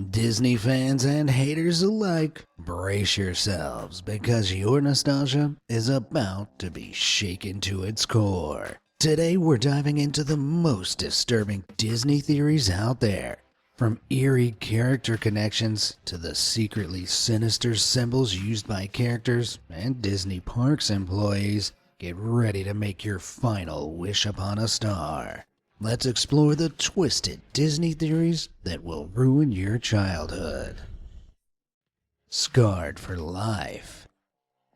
Disney fans and haters alike, brace yourselves because your nostalgia is about to be shaken to its core. Today we're diving into the most disturbing Disney theories out there. From eerie character connections to the secretly sinister symbols used by characters and Disney Parks employees, get ready to make your final wish upon a star. Let's explore the twisted Disney theories that will ruin your childhood. Scarred for life.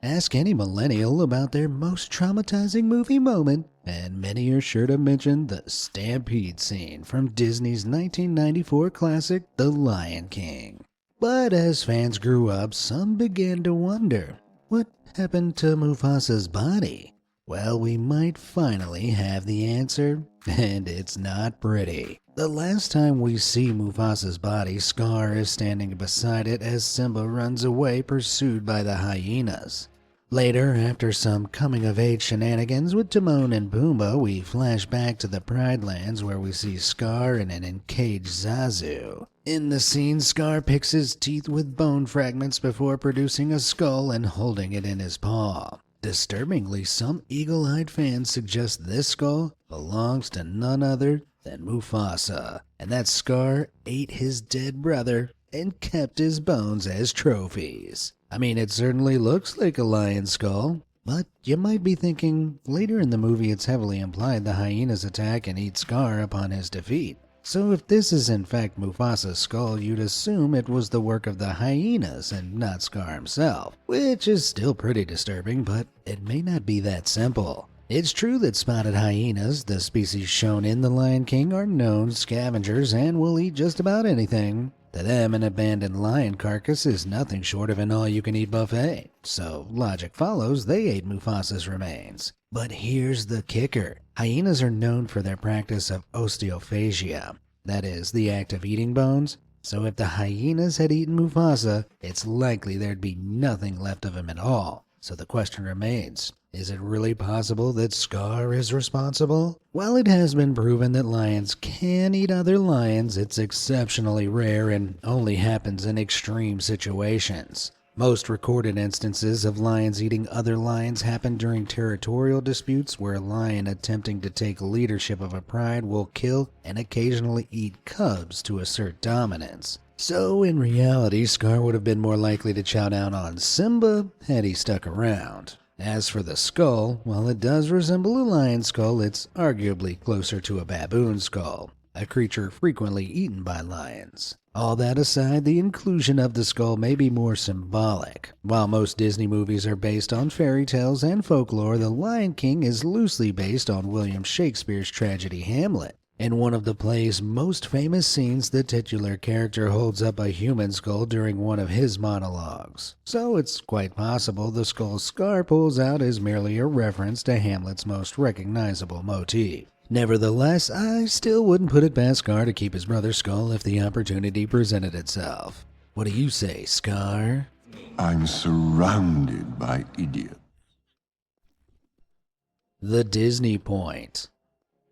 Ask any millennial about their most traumatizing movie moment, and many are sure to mention the stampede scene from Disney's 1994 classic, The Lion King. But as fans grew up, some began to wonder, what happened to Mufasa's body? Well, we might finally have the answer, and it's not pretty. The last time we see Mufasa's body, Scar is standing beside it as Simba runs away pursued by the hyenas. Later, after some coming-of-age shenanigans with Timon and Pumbaa, we flash back to the Pride Lands where we see Scar and an encaged Zazu. In the scene, Scar picks his teeth with bone fragments before producing a skull and holding it in his paw. Disturbingly, some eagle-eyed fans suggest this skull belongs to none other than Mufasa, and that Scar ate his dead brother and kept his bones as trophies. I mean, it certainly looks like a lion skull, but you might be thinking, later in the movie it's heavily implied the hyenas attack and eat Scar upon his defeat. So if this is in fact Mufasa's skull, you'd assume it was the work of the hyenas and not Scar himself, which is still pretty disturbing, but it may not be that simple. It's true that spotted hyenas, the species shown in The Lion King, are known scavengers and will eat just about anything. To them, an abandoned lion carcass is nothing short of an all-you-can-eat buffet, so logic follows they ate Mufasa's remains. But here's the kicker. Hyenas are known for their practice of osteophagia, that is, the act of eating bones. So if the hyenas had eaten Mufasa, it's likely there'd be nothing left of him at all. So the question remains, is it really possible that Scar is responsible? While it has been proven that lions can eat other lions, it's exceptionally rare and only happens in extreme situations. Most recorded instances of lions eating other lions happen during territorial disputes where a lion attempting to take leadership of a pride will kill and occasionally eat cubs to assert dominance. So in reality, Scar would have been more likely to chow down on Simba had he stuck around. As for the skull, while it does resemble a lion skull, it's arguably closer to a baboon skull, a creature frequently eaten by lions. All that aside, the inclusion of the skull may be more symbolic. While most Disney movies are based on fairy tales and folklore, The Lion King is loosely based on William Shakespeare's tragedy Hamlet. In one of the play's most famous scenes, the titular character holds up a human skull during one of his monologues. So it's quite possible the skull Scar pulls out is merely a reference to Hamlet's most recognizable motif. Nevertheless, I still wouldn't put it past Scar to keep his brother's skull if the opportunity presented itself. What do you say, Scar? I'm surrounded by idiots. The Disney Point.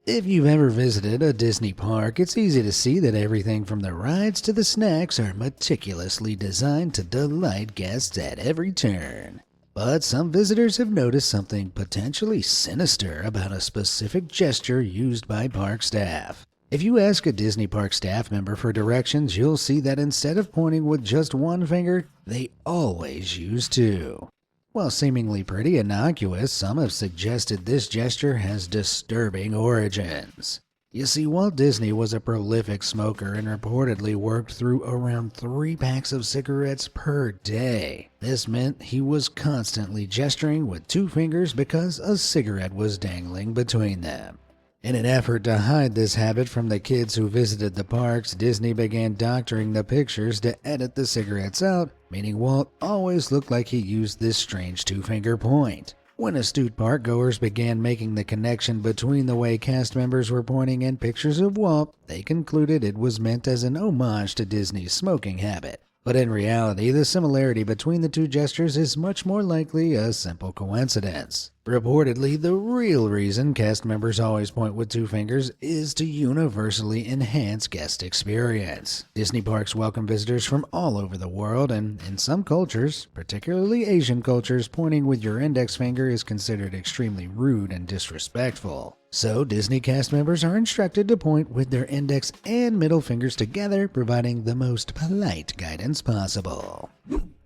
If you've ever visited a Disney park, it's easy to see that everything from the rides to the snacks are meticulously designed to delight guests at every turn. But some visitors have noticed something potentially sinister about a specific gesture used by park staff. If you ask a Disney park staff member for directions, you'll see that instead of pointing with just one finger, they always use two. While seemingly pretty innocuous, some have suggested this gesture has disturbing origins. You see, Walt Disney was a prolific smoker and reportedly worked through around 3 packs of cigarettes per day. This meant he was constantly gesturing with 2 fingers because a cigarette was dangling between them. In an effort to hide this habit from the kids who visited the parks, Disney began doctoring the pictures to edit the cigarettes out, meaning Walt always looked like he used this strange 2-finger point. When astute parkgoers began making the connection between the way cast members were pointing in pictures of Walt, they concluded it was meant as an homage to Disney's smoking habit. But in reality, the similarity between the two gestures is much more likely a simple coincidence. Reportedly, the real reason cast members always point with two fingers is to universally enhance guest experience. Disney parks welcome visitors from all over the world, and in some cultures, particularly Asian cultures, pointing with your index finger is considered extremely rude and disrespectful. So, Disney cast members are instructed to point with their index and middle fingers together, providing the most polite guidance possible.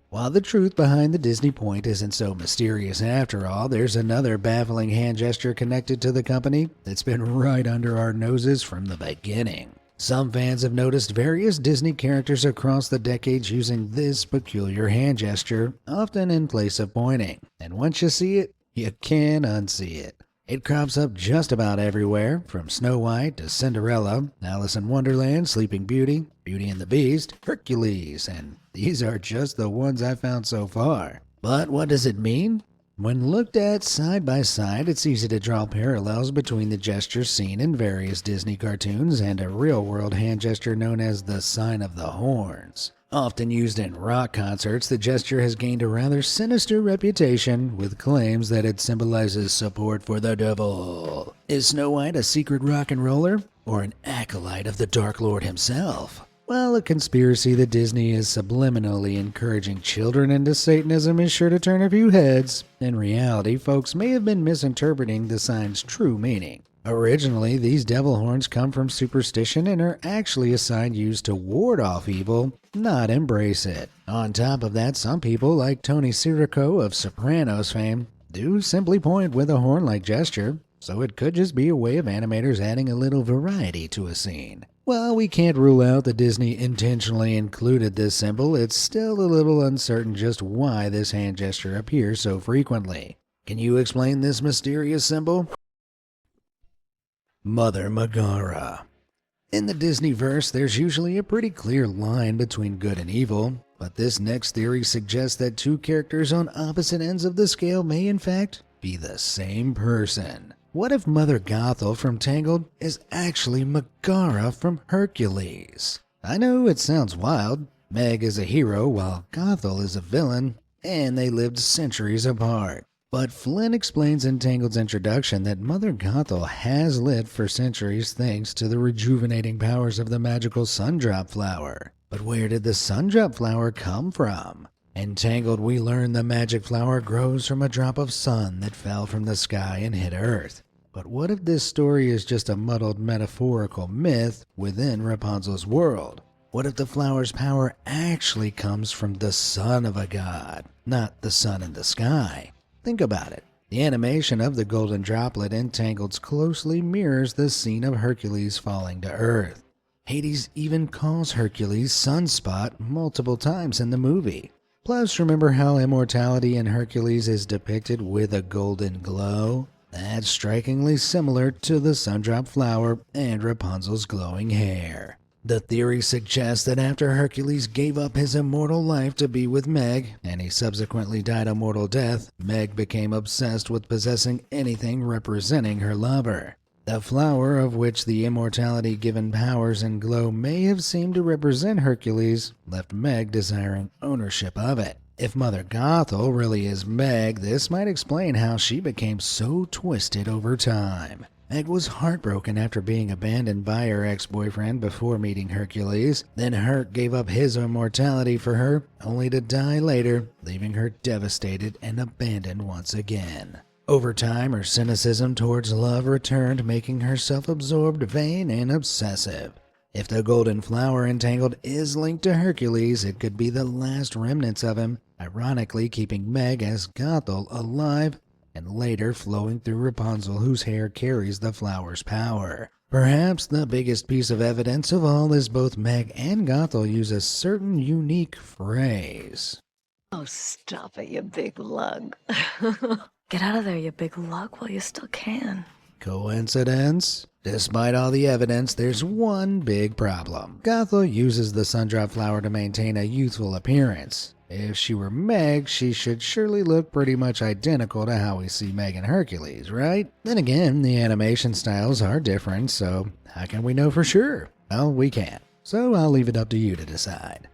While the truth behind the Disney point isn't so mysterious after all, there's another baffling hand gesture connected to the company that's been right under our noses from the beginning. Some fans have noticed various Disney characters across the decades using this peculiar hand gesture, often in place of pointing. And once you see it, you can't unsee it. It crops up just about everywhere, from Snow White to Cinderella, Alice in Wonderland, Sleeping Beauty, Beauty and the Beast, Hercules, and these are just the ones I found so far. But what does it mean? When looked at side by side, it's easy to draw parallels between the gestures seen in various Disney cartoons and a real-world hand gesture known as the Sign of the Horns. Often used in rock concerts, the gesture has gained a rather sinister reputation, with claims that it symbolizes support for the devil. Is Snow White a secret rock and roller, or an acolyte of the Dark Lord himself? Well, a conspiracy that Disney is subliminally encouraging children into Satanism is sure to turn a few heads. In reality, folks may have been misinterpreting the sign's true meaning. Originally, these devil horns come from superstition and are actually a sign used to ward off evil, not embrace it. On top of that, some people, like Tony Sirico of Sopranos fame, do simply point with a horn-like gesture, so it could just be a way of animators adding a little variety to a scene. While we can't rule out that Disney intentionally included this symbol, it's still a little uncertain just why this hand gesture appears so frequently. Can you explain this mysterious symbol? Mother Megara. In the Disneyverse, there's usually a pretty clear line between good and evil, but this next theory suggests that two characters on opposite ends of the scale may in fact be the same person. What if Mother Gothel from Tangled is actually Megara from Hercules? I know it sounds wild. Meg is a hero while Gothel is a villain, and they lived centuries apart. But Flynn explains in Tangled's introduction that Mother Gothel has lived for centuries thanks to the rejuvenating powers of the magical Sundrop Flower. But where did the Sundrop Flower come from? In Tangled, we learn the magic flower grows from a drop of sun that fell from the sky and hit Earth. But what if this story is just a muddled metaphorical myth within Rapunzel's world? What if the flower's power actually comes from the son of a god, not the sun in the sky? Think about it. The animation of the golden droplet in Tangled's closely mirrors the scene of Hercules falling to Earth. Hades even calls Hercules Sunspot multiple times in the movie. Plus, remember how immortality in Hercules is depicted with a golden glow? That's strikingly similar to the Sundrop Flower and Rapunzel's glowing hair. The theory suggests that after Hercules gave up his immortal life to be with Meg, and he subsequently died a mortal death, Meg became obsessed with possessing anything representing her lover. The flower, of which the immortality-given powers and glow may have seemed to represent Hercules, left Meg desiring ownership of it. If Mother Gothel really is Meg, this might explain how she became so twisted over time. Meg was heartbroken after being abandoned by her ex-boyfriend before meeting Hercules. Then Herc gave up his immortality for her, only to die later, leaving her devastated and abandoned once again. Over time, her cynicism towards love returned, making her self-absorbed, vain, and obsessive. If the golden flower entangled is linked to Hercules, it could be the last remnants of him, ironically keeping Meg as Gothel alive, and later flowing through Rapunzel, whose hair carries the flower's power. Perhaps the biggest piece of evidence of all is both Meg and Gothel use a certain unique phrase. Oh, stop it, you big lug. Get out of there, you big lug, while you still can. Coincidence? Despite all the evidence, there's one big problem. Gothel uses the Sundrop Flower to maintain a youthful appearance. If she were Meg, she should surely look pretty much identical to how we see Meg and Hercules, right? Then again, the animation styles are different, so how can we know for sure? Well, we can't. So I'll leave it up to you to decide.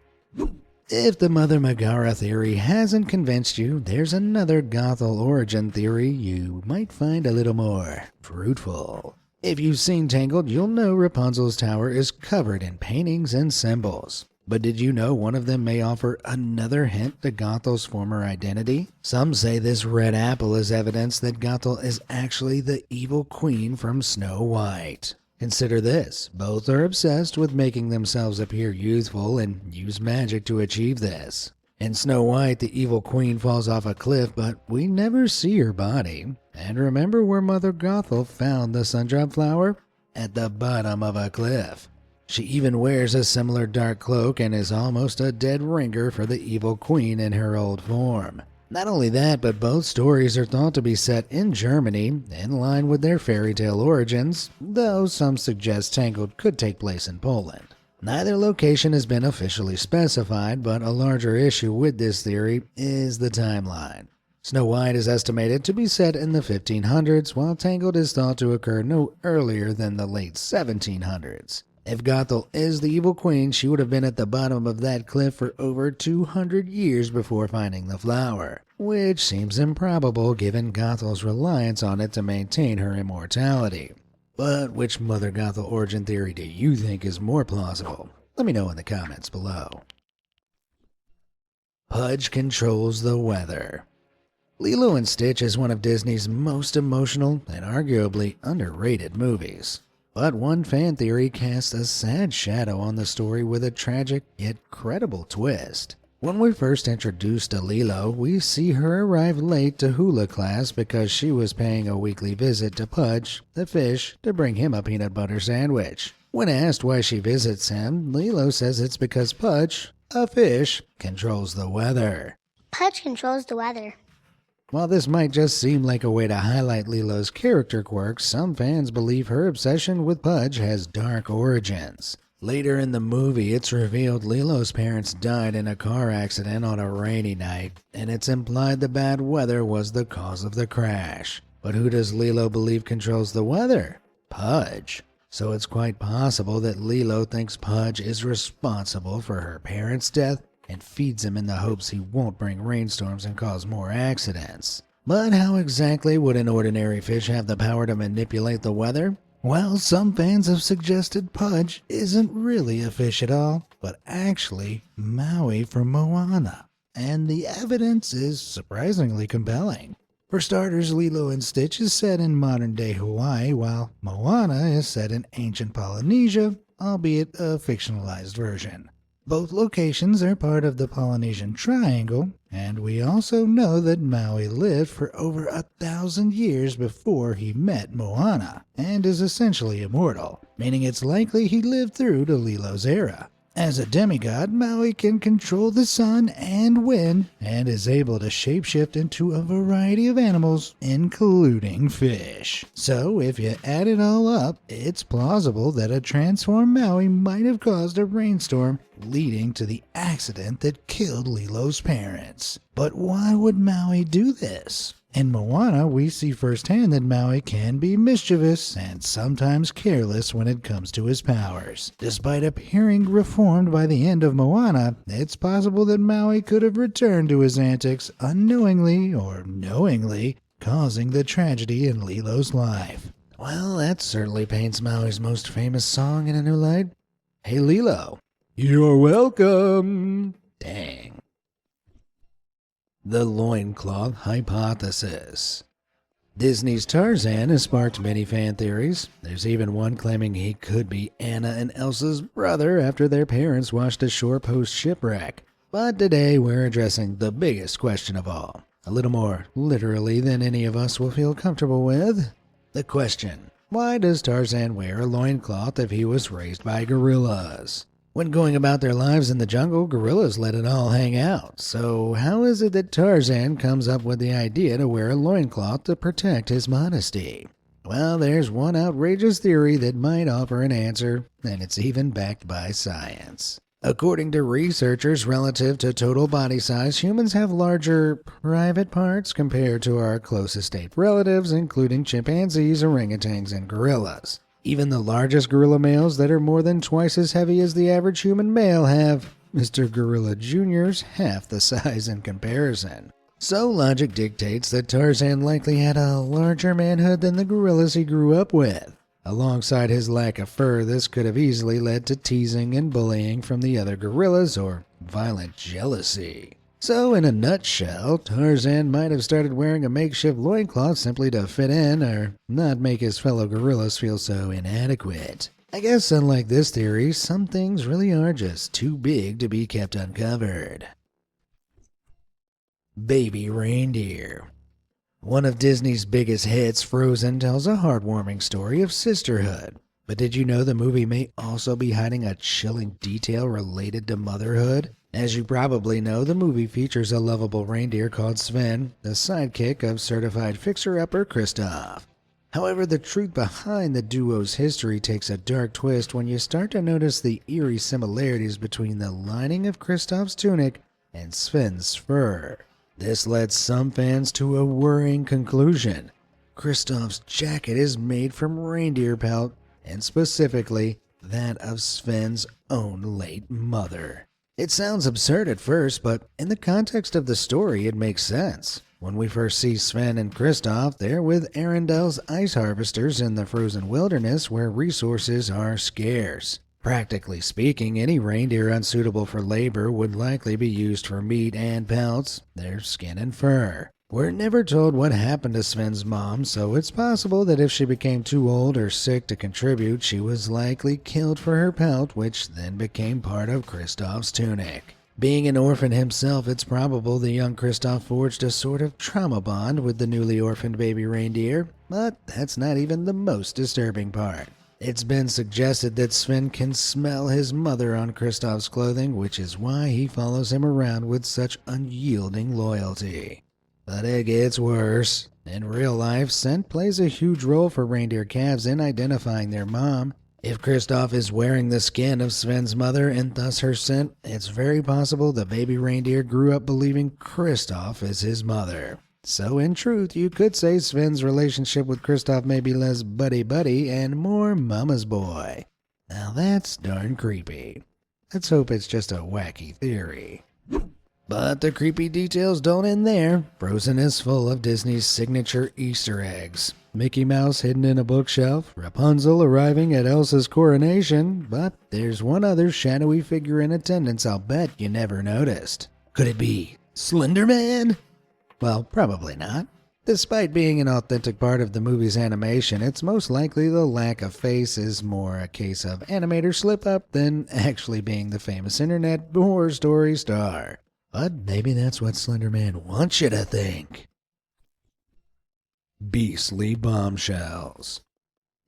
If the Mother Megara theory hasn't convinced you, there's another Gothel origin theory you might find a little more fruitful. If you've seen Tangled, you'll know Rapunzel's tower is covered in paintings and symbols. But did you know one of them may offer another hint to Gothel's former identity? Some say this red apple is evidence that Gothel is actually the evil queen from Snow White. Consider this, both are obsessed with making themselves appear youthful and use magic to achieve this. In Snow White, the evil queen falls off a cliff, but we never see her body. And remember where Mother Gothel found the sundrop flower? At the bottom of a cliff. She even wears a similar dark cloak and is almost a dead ringer for the evil queen in her old form. Not only that, but both stories are thought to be set in Germany, in line with their fairy tale origins, though some suggest Tangled could take place in Poland. Neither location has been officially specified, but a larger issue with this theory is the timeline. Snow White is estimated to be set in the 1500s, while Tangled is thought to occur no earlier than the late 1700s. If Gothel is the evil queen, she would have been at the bottom of that cliff for over 200 years before finding the flower, which seems improbable given Gothel's reliance on it to maintain her immortality. But which Mother Gothel origin theory do you think is more plausible? Let me know in the comments below. Pudge controls the weather. Lilo and Stitch is one of Disney's most emotional and arguably underrated movies. But one fan theory casts a sad shadow on the story with a tragic yet credible twist. When we're first introduced to Lilo, we see her arrive late to hula class because she was paying a weekly visit to Pudge, the fish, to bring him a peanut butter sandwich. When asked why she visits him, Lilo says it's because Pudge, a fish, controls the weather. Pudge controls the weather. While this might just seem like a way to highlight Lilo's character quirks, some fans believe her obsession with Pudge has dark origins. Later in the movie, it's revealed Lilo's parents died in a car accident on a rainy night, and it's implied the bad weather was the cause of the crash. But who does Lilo believe controls the weather? Pudge. So it's quite possible that Lilo thinks Pudge is responsible for her parents' death and feeds him in the hopes he won't bring rainstorms and cause more accidents. But how exactly would an ordinary fish have the power to manipulate the weather? Well, some fans have suggested Pudge isn't really a fish at all, but actually Maui from Moana. And the evidence is surprisingly compelling. For starters, Lilo and Stitch is set in modern-day Hawaii, while Moana is set in ancient Polynesia, albeit a fictionalized version. Both locations are part of the Polynesian Triangle, and we also know that Maui lived for over 1,000 years before he met Moana, and is essentially immortal, meaning it's likely he lived through to Lilo's era. As a demigod, Maui can control the sun and wind, and is able to shapeshift into a variety of animals, including fish. So if you add it all up, it's plausible that a transformed Maui might have caused a rainstorm, leading to the accident that killed Lilo's parents. But why would Maui do this? In Moana, we see firsthand that Maui can be mischievous and sometimes careless when it comes to his powers. Despite appearing reformed by the end of Moana, it's possible that Maui could have returned to his antics unknowingly or knowingly, causing the tragedy in Lilo's life. Well, that certainly paints Maui's most famous song in a new light. Hey Lilo, you're welcome. Dang. The loincloth hypothesis. Disney's Tarzan has sparked many fan theories. There's even one claiming he could be Anna and Elsa's brother after their parents washed ashore post-shipwreck. But today we're addressing the biggest question of all, a little more literally than any of us will feel comfortable with. The question, why does Tarzan wear a loincloth if he was raised by gorillas? When going about their lives in the jungle, gorillas let it all hang out. So how is it that Tarzan comes up with the idea to wear a loincloth to protect his modesty? Well, there's one outrageous theory that might offer an answer, and it's even backed by science. According to researchers, relative to total body size, humans have larger private parts compared to our closest ape relatives, including chimpanzees, orangutans, and gorillas. Even the largest gorilla males that are more than twice as heavy as the average human male have Mr. Gorilla Jr.'s half the size in comparison. So logic dictates that Tarzan likely had a larger manhood than the gorillas he grew up with. Alongside his lack of fur, this could have easily led to teasing and bullying from the other gorillas or violent jealousy. So in a nutshell, Tarzan might have started wearing a makeshift loincloth simply to fit in or not make his fellow gorillas feel so inadequate. I guess unlike this theory, some things really are just too big to be kept uncovered. Baby Reindeer. One of Disney's biggest hits, Frozen, tells a heartwarming story of sisterhood. But did you know the movie may also be hiding a chilling detail related to motherhood? As you probably know, the movie features a lovable reindeer called Sven, the sidekick of certified fixer-upper Kristoff. However, the truth behind the duo's history takes a dark twist when you start to notice the eerie similarities between the lining of Kristoff's tunic and Sven's fur. This led some fans to a worrying conclusion. Kristoff's jacket is made from reindeer pelt, and specifically that of Sven's own late mother. It sounds absurd at first, but in the context of the story, it makes sense. When we first see Sven and Kristoff, they're with Arendelle's ice harvesters in the frozen wilderness where resources are scarce. Practically speaking, any reindeer unsuitable for labor would likely be used for meat and pelts, their skin and fur. We're never told what happened to Sven's mom, so it's possible that if she became too old or sick to contribute, she was likely killed for her pelt, which then became part of Kristoff's tunic. Being an orphan himself, it's probable the young Kristoff forged a sort of trauma bond with the newly orphaned baby reindeer, but that's not even the most disturbing part. It's been suggested that Sven can smell his mother on Kristoff's clothing, which is why he follows him around with such unyielding loyalty. But it gets worse. In real life, scent plays a huge role for reindeer calves in identifying their mom. If Kristoff is wearing the skin of Sven's mother and thus her scent, it's very possible the baby reindeer grew up believing Kristoff is his mother. So in truth, you could say Sven's relationship with Kristoff may be less buddy-buddy and more mama's boy. Now that's darn creepy. Let's hope it's just a wacky theory. But the creepy details don't end there. Frozen is full of Disney's signature Easter eggs. Mickey Mouse hidden in a bookshelf, Rapunzel arriving at Elsa's coronation, but there's one other shadowy figure in attendance I'll bet you never noticed. Could it be Slender Man? Well, probably not. Despite being an authentic part of the movie's animation, it's most likely the lack of face is more a case of animator slip-up than actually being the famous internet horror story star. But maybe that's what Slender Man wants you to think. Beastly bombshells.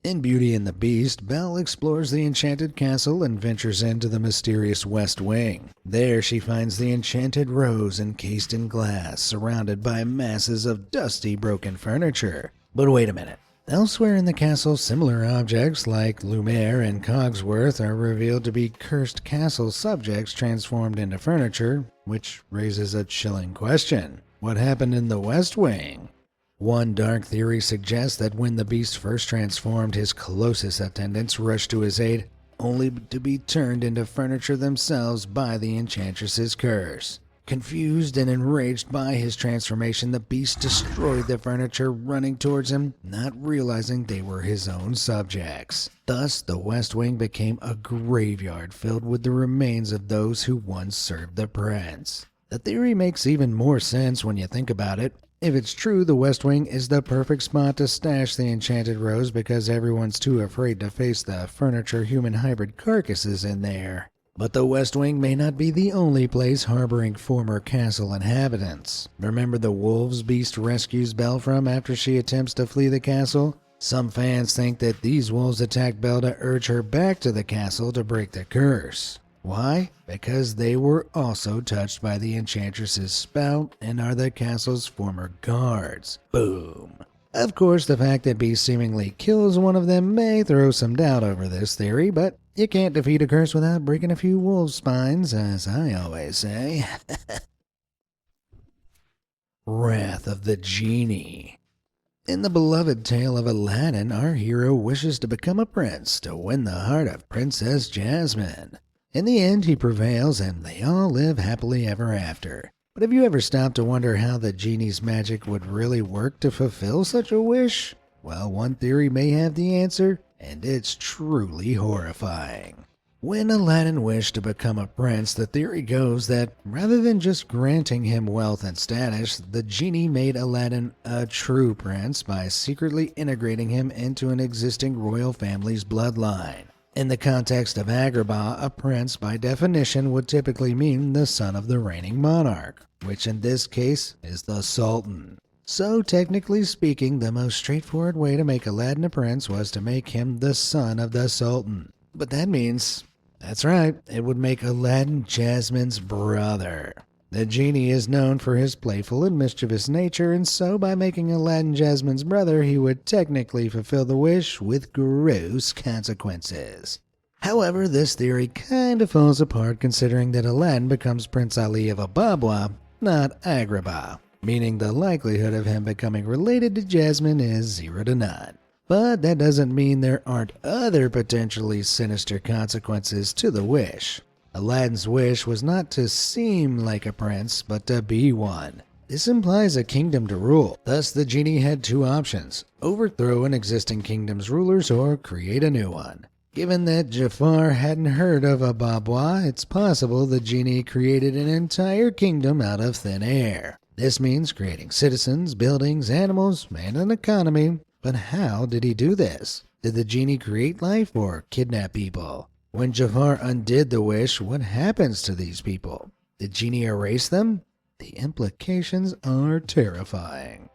In Beauty and the Beast, Belle explores the enchanted castle and ventures into the mysterious West Wing. There she finds the enchanted rose encased in glass, surrounded by masses of dusty, broken furniture. But wait a minute. Elsewhere in the castle, similar objects like Lumiere and Cogsworth are revealed to be cursed castle subjects transformed into furniture, which raises a chilling question. What happened in the West Wing? One dark theory suggests that when the Beast first transformed, his closest attendants rushed to his aid, only to be turned into furniture themselves by the Enchantress's curse. Confused and enraged by his transformation, the Beast destroyed the furniture, running towards him, not realizing they were his own subjects. Thus, the West Wing became a graveyard filled with the remains of those who once served the prince. The theory makes even more sense when you think about it. If it's true, the West Wing is the perfect spot to stash the enchanted rose because everyone's too afraid to face the furniture-human hybrid carcasses in there. But the West Wing may not be the only place harboring former castle inhabitants. Remember the wolves Beast rescues Belle from after she attempts to flee the castle? Some fans think that these wolves attack Belle to urge her back to the castle to break the curse. Why? Because they were also touched by the Enchantress's spout and are the castle's former guards. Boom. Of course, the fact that Beast seemingly kills one of them may throw some doubt over this theory, but you can't defeat a curse without breaking a few wolf spines, as I always say. Wrath of the Genie. In the beloved tale of Aladdin, our hero wishes to become a prince to win the heart of Princess Jasmine. In the end, he prevails and they all live happily ever after. But have you ever stopped to wonder how the genie's magic would really work to fulfill such a wish? Well, one theory may have the answer, and it's truly horrifying. When Aladdin wished to become a prince, the theory goes that rather than just granting him wealth and status, the genie made Aladdin a true prince by secretly integrating him into an existing royal family's bloodline. In the context of Agrabah, a prince by definition would typically mean the son of the reigning monarch, which in this case is the Sultan. So technically speaking, the most straightforward way to make Aladdin a prince was to make him the son of the Sultan. But that means, that's right, it would make Aladdin Jasmine's brother. The genie is known for his playful and mischievous nature, and so by making Aladdin Jasmine's brother, he would technically fulfill the wish with gross consequences. However, this theory kinda falls apart considering that Aladdin becomes Prince Ali of Ababwa, not Agrabah, meaning the likelihood of him becoming related to Jasmine is 0 to none. But that doesn't mean there aren't other potentially sinister consequences to the wish. Aladdin's wish was not to seem like a prince, but to be one. This implies a kingdom to rule. Thus, the genie had two options: overthrow an existing kingdom's rulers or create a new one. Given that Jafar hadn't heard of Ababwa, it's possible the genie created an entire kingdom out of thin air. This means creating citizens, buildings, animals, and an economy. But how did he do this? Did the genie create life or kidnap people? When Jafar undid the wish, what happens to these people? Did genie erase them? The implications are terrifying.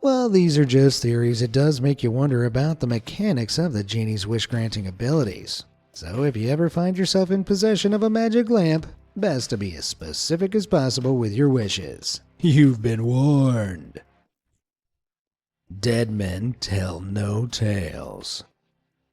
While these are just theories, it does make you wonder about the mechanics of the genie's wish-granting abilities. So if you ever find yourself in possession of a magic lamp, best to be as specific as possible with your wishes. You've been warned. Dead men tell no tales.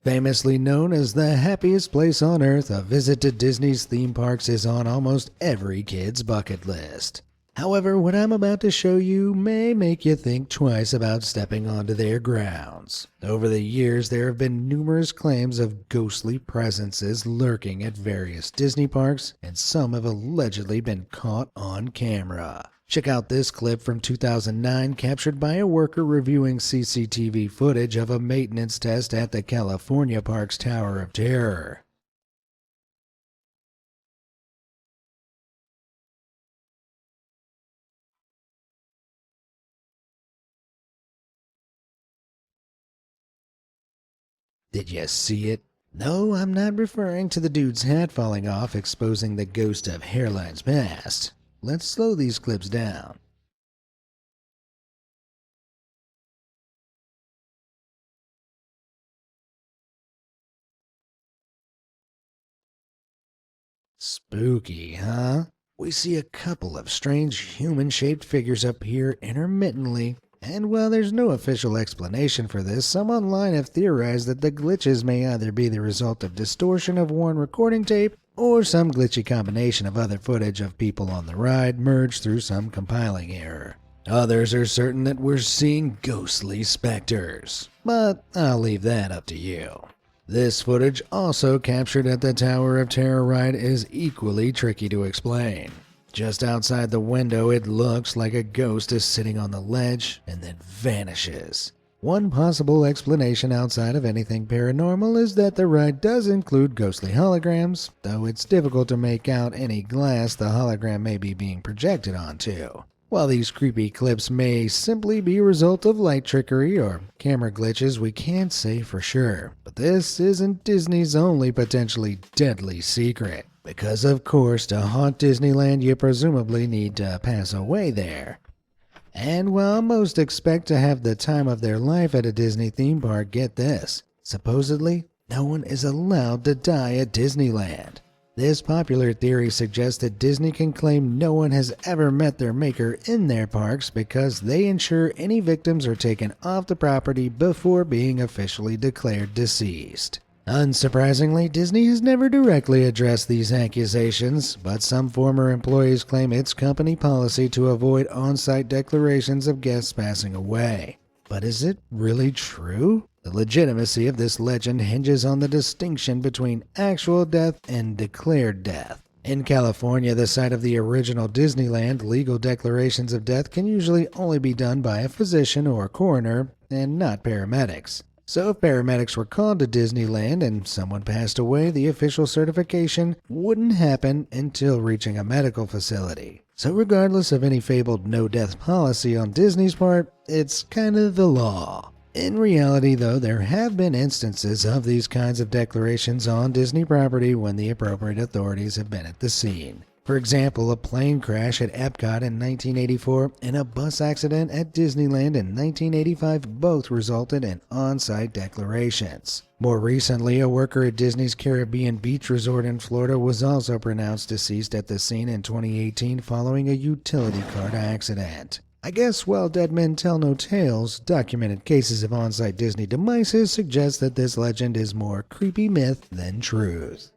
Famously known as the happiest place on earth, a visit to Disney's theme parks is on almost every kid's bucket list. However, what I'm about to show you may make you think twice about stepping onto their grounds. Over the years, there have been numerous claims of ghostly presences lurking at various Disney parks, and some have allegedly been caught on camera. Check out this clip from 2009 captured by a worker reviewing CCTV footage of a maintenance test at the California Park's Tower of Terror. Did you see it? No, I'm not referring to the dude's hat falling off, exposing the ghost of Hairline's past. Let's slow these clips down. Spooky, huh? We see a couple of strange human-shaped figures appear intermittently, and while there's no official explanation for this, some online have theorized that the glitches may either be the result of distortion of worn recording tape or some glitchy combination of other footage of people on the ride merged through some compiling error. Others are certain that we're seeing ghostly specters, but I'll leave that up to you. This footage, also captured at the Tower of Terror ride, is equally tricky to explain. Just outside the window, it looks like a ghost is sitting on the ledge and then vanishes. One possible explanation outside of anything paranormal is that the ride does include ghostly holograms, though it's difficult to make out any glass the hologram may be being projected onto. While these creepy clips may simply be a result of light trickery or camera glitches, we can't say for sure. But this isn't Disney's only potentially deadly secret. Because of course, to haunt Disneyland you presumably need to pass away there. And while most expect to have the time of their life at a Disney theme park, get this. Supposedly, no one is allowed to die at Disneyland. This popular theory suggests that Disney can claim no one has ever met their maker in their parks because they ensure any victims are taken off the property before being officially declared deceased. Unsurprisingly, Disney has never directly addressed these accusations, but some former employees claim it's company policy to avoid on-site declarations of guests passing away. But is it really true? The legitimacy of this legend hinges on the distinction between actual death and declared death. In California, the site of the original Disneyland, legal declarations of death can usually only be done by a physician or coroner, and not paramedics. So if paramedics were called to Disneyland and someone passed away, the official certification wouldn't happen until reaching a medical facility. So regardless of any fabled no-death policy on Disney's part, it's kind of the law. In reality, though, there have been instances of these kinds of declarations on Disney property when the appropriate authorities have been at the scene. For example, a plane crash at Epcot in 1984 and a bus accident at Disneyland in 1985 both resulted in on-site declarations. More recently, a worker at Disney's Caribbean Beach Resort in Florida was also pronounced deceased at the scene in 2018 following a utility cart accident. I guess while dead men tell no tales, documented cases of on-site Disney demises suggest that this legend is more creepy myth than truth.